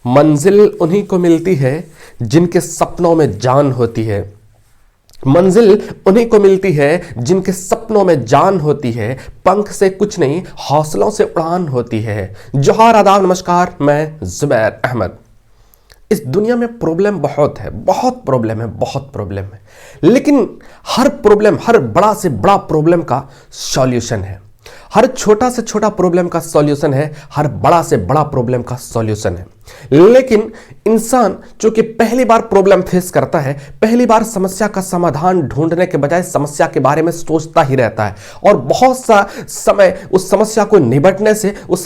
मंजिल उन्हीं को मिलती है जिनके सपनों में जान होती है। मंजिल उन्हीं को मिलती है जिनके सपनों में जान होती है। पंख से कुछ नहीं, हौसलों से उड़ान होती है। जोहार, आदाब, नमस्कार। मैं जुबैर अहमद। इस दुनिया में प्रॉब्लम बहुत है, बहुत प्रॉब्लम है, बहुत प्रॉब्लम है, लेकिन हर प्रॉब्लम, हर बड़ा से बड़ा प्रॉब्लम का सॉल्यूशन है। हर छोटा से छोटा प्रॉब्लम का सॉल्यूशन है, हर बड़ा से बड़ा प्रॉब्लम का सॉल्यूशन है। लेकिन इंसान जो कि पहली बार प्रॉब्लम फेस करता है, पहली बार समस्या का समाधान ढूंढने के बजाय समस्या के बारे में सोचता ही रहता है और बहुत सा समय उस समस्या को निपटने से, उस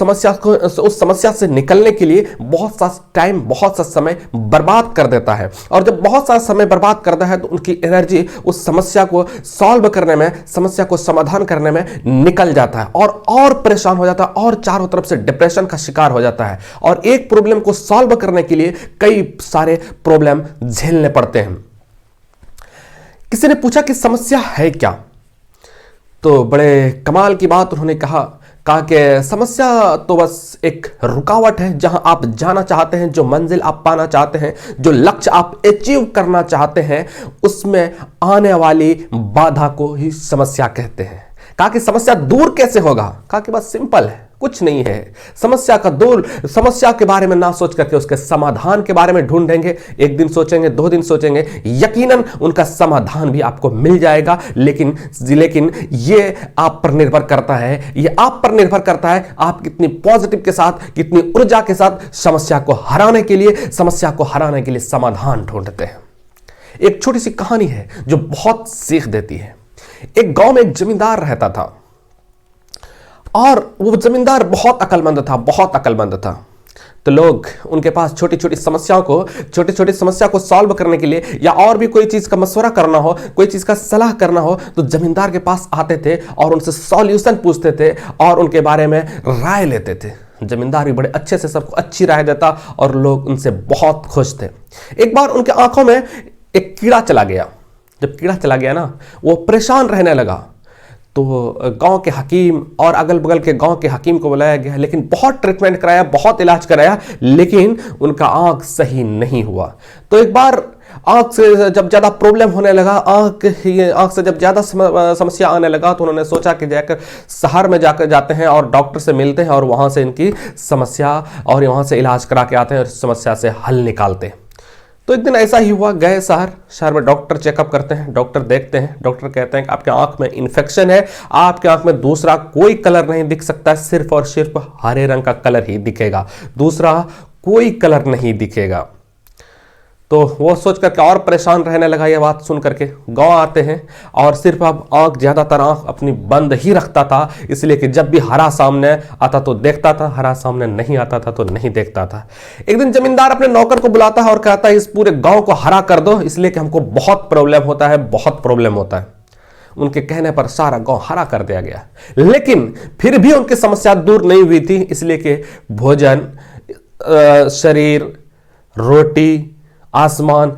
समस्या से निकलने के लिए बहुत सा टाइम, बहुत सा समय बर्बाद कर देता है। और जब बहुत सा समय बर्बाद करता है तो उनकी एनर्जी उस समस्या को सॉल्व करने में, समस्या को समाधान करने में निकल जाता है और परेशान हो जाता है और चारों तरफ से डिप्रेशन का शिकार हो जाता है और एक प्रॉब्लम को सॉल्व करने के लिए कई सारे प्रॉब्लम झेलने पड़ते हैं। किसी ने पूछा कि समस्या है क्या, तो बड़े कमाल की बात उन्होंने कहा कि समस्या तो बस एक रुकावट है जहां आप जाना चाहते हैं, जो मंजिल आप पाना चाहते हैं, जो लक्ष्य आप अचीव करना चाहते हैं, उसमें आने वाली बाधा को ही समस्या कहते हैं। कहा कि समस्या दूर कैसे होगा? कहा कि बस सिंपल है, कुछ नहीं है। समस्या के बारे में ना सोच करके उसके समाधान के बारे में ढूंढेंगे। एक दिन सोचेंगे, 2 दिन सोचेंगे, यकीनन उनका समाधान भी आपको मिल जाएगा। लेकिन ये आप पर निर्भर करता है, ये आप पर निर्भर करता है आप कितनी पॉजिटिव के साथ, कितनी ऊर्जा के साथ समस्या को हराने के लिए समाधान ढूंढते हैं। एक छोटी सी कहानी है जो बहुत सीख देती है। एक गांव में एक जमींदार रहता था और वो जमींदार बहुत अक्लमंद था। तो लोग उनके पास छोटी छोटी समस्या को सॉल्व करने के लिए या और भी कोई चीज का मशवरा करना हो, कोई चीज का सलाह करना हो, तो जमींदार के पास आते थे और उनसे सॉल्यूशन पूछते थे और उनके बारे में राय लेते थे। जमींदार भी बड़े अच्छे से सबको अच्छी राय देता और लोग उनसे बहुत खुश थे। एक बार उनके आंखों में एक कीड़ा चला गया। जब कीड़ा चला गया ना, वो परेशान रहने लगा। तो गांव के हकीम और अगल बगल के गांव के हकीम को बुलाया गया, लेकिन बहुत ट्रीटमेंट कराया, बहुत इलाज कराया, लेकिन उनका आंख सही नहीं हुआ। तो एक बार आंख से जब ज्यादा प्रॉब्लम होने लगा, आंख से जब ज्यादा समस्या आने लगा, तो उन्होंने सोचा कि जाकर शहर में जाते हैं और डॉक्टर से मिलते हैं और वहां से इनकी समस्या और वहां से इलाज करा के आते हैं और समस्या से हल निकालते हैं। तो एक दिन ऐसा ही हुआ, गए शहर में डॉक्टर चेकअप करते हैं, डॉक्टर देखते हैं, डॉक्टर कहते हैं कि आपके आंख में इन्फेक्शन है, आपके आंख में दूसरा कोई कलर नहीं दिख सकता, सिर्फ और सिर्फ हरे रंग का कलर ही दिखेगा, दूसरा कोई कलर नहीं दिखेगा। तो वो सोच करके और परेशान रहने लगा। ये बात सुन करके गांव आते हैं और सिर्फ अब ज्यादातर आंख अपनी बंद ही रखता था, इसलिए कि जब भी हरा सामने आता तो देखता था, हरा सामने नहीं आता था तो नहीं देखता था। एक दिन जमींदार अपने नौकर को बुलाता है और कहता है इस पूरे गांव को हरा कर दो, इसलिए कि हमको बहुत प्रॉब्लम होता है। उनके कहने पर सारा गांव हरा कर दिया गया, लेकिन फिर भी उनकी समस्या दूर नहीं हुई थी, इसलिए कि भोजन, शरीर, रोटी, आसमान,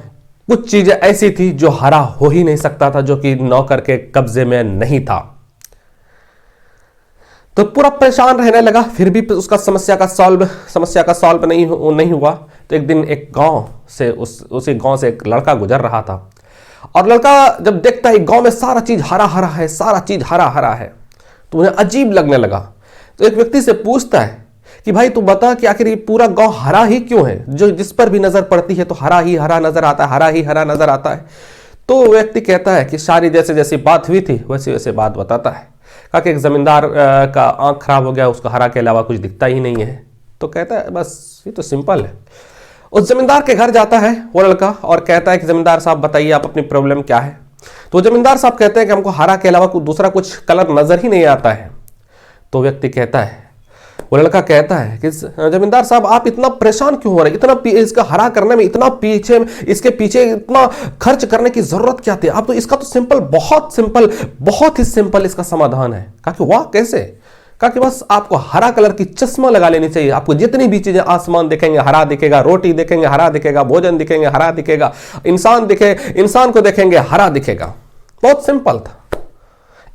कुछ चीजें ऐसी थी जो हरा हो ही नहीं सकता था, जो कि नौकर के कब्जे में नहीं था। तो पूरा परेशान रहने लगा, फिर भी उसका समस्या का सॉल्व नहीं हुआ। तो एक दिन एक गांव से उसी गांव से एक लड़का गुजर रहा था और लड़का जब देखता है गांव में सारा चीज हरा हरा है, तो उन्हें अजीब लगने लगा। तो एक व्यक्ति से पूछता है कि भाई तू बता कि आखिर ये पूरा गांव हरा ही क्यों है? जो जिस पर भी नजर पड़ती है तो हरा ही हरा नजर आता है। तो व्यक्ति कहता है कि सारी जैसे बात हुई थी वैसे बात बताता है। कहा कि एक जमींदार का आंख खराब हो गया, उसको हरा के अलावा कुछ दिखता ही नहीं है। तो कहता है बस ये तो सिंपल है। उस जमींदार के घर जाता है वो लड़का और कहता है कि जमींदार साहब बताइए आप अपनी प्रॉब्लम क्या है? तो जमींदार साहब कहते हैं कि हमको हरा के अलावा दूसरा कुछ कलर नजर ही नहीं आता है। तो व्यक्ति कहता है, वो लड़का कहता है कि जमींदार साहब आप इतना परेशान क्यों हो रहे, इतना इसका हरा करने में इसके पीछे इतना खर्च करने की जरूरत क्या थी? आप तो इसका तो बहुत ही सिंपल इसका समाधान है। कहा कि वाह कैसे? कहा कि बस आपको हरा कलर की चश्मा लगा लेनी चाहिए। आपको जितनी भी चीजें, आसमान दिखेंगे हरा दिखेगा, रोटी देखेंगे हरा दिखेगा, भोजन दिखेंगे हरा दिखेगा, इंसान को देखेंगे हरा दिखेगा। बहुत सिंपल था।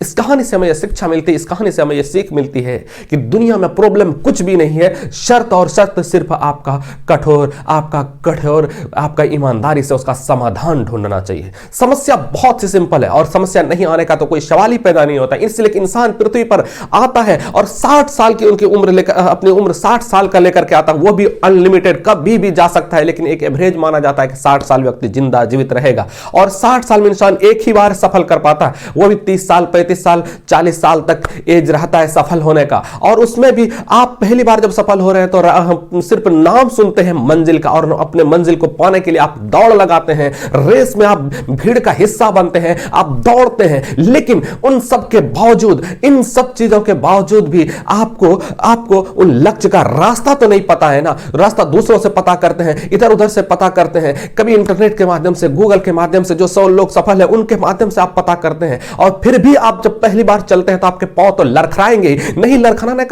इस कहानी से हमें यह शिक्षा मिलती है, इस कहानी से हमें यह सीख मिलती है कि दुनिया में प्रॉब्लम कुछ भी नहीं है, शर्त और शर्त सिर्फ आपका कठोर, आपका ईमानदारी से उसका समाधान ढूंढना चाहिए। समस्या बहुत ही सिंपल है और समस्या नहीं आने का तो कोई सवाल ही पैदा नहीं होता। इसलिए इंसान पृथ्वी पर आता है और 60 साल की उनकी उम्र लेकर, अपनी उम्र 60 साल का लेकर के आता है, वो भी अनलिमिटेड, कभी भी जा सकता है, लेकिन एक एवरेज माना जाता है कि 60 साल व्यक्ति जिंदा जीवित रहेगा। और 60 साल में इंसान एक ही बार सफल कर पाता है, वो भी 30 साल 35 साल 40 साल तक एज रहता है सफल होने का। और उसमें भी आप पहली बार जब सफल हो रहे हैं तो सिर्फ नाम सुनते हैं मंजिल का, और अपने मंजिल को पाने के लिए आप दौड़ लगाते हैं, रेस में आप भीड़ का हिस्सा बनते हैं, आप दौड़ते हैं। लेकिन उन सब के बावजूद, इन सब चीजों के बावजूद भी आपको उन लक्ष्य का रास्ता तो नहीं पता है ना। रास्ता दूसरों से पता करते हैं, इधर उधर से पता करते हैं, कभी इंटरनेट के माध्यम से, गूगल के माध्यम से, जो 100 लोग सफल है उनके माध्यम से आप पता करते हैं। और फिर भी आप जब पहली बार चलते हैं तो आपके पांव तो लड़खड़ाएंगे ही। नहीं लड़खड़ाने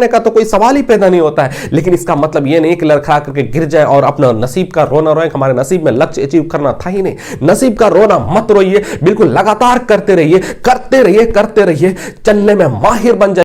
का तो कोई सवाल ही पैदा नहीं होता है। लेकिन इसका मतलब यह नहीं कि लड़खड़ा करके गिर जाए और अपना नसीब का रोना रोए। हमारे नसीब में लक्ष्य अचीव करना था ही नहीं। नसीब का रोना मत रोइए, बिल्कुल लगातार करते रहिए, चलने में माहिर बन जाइए।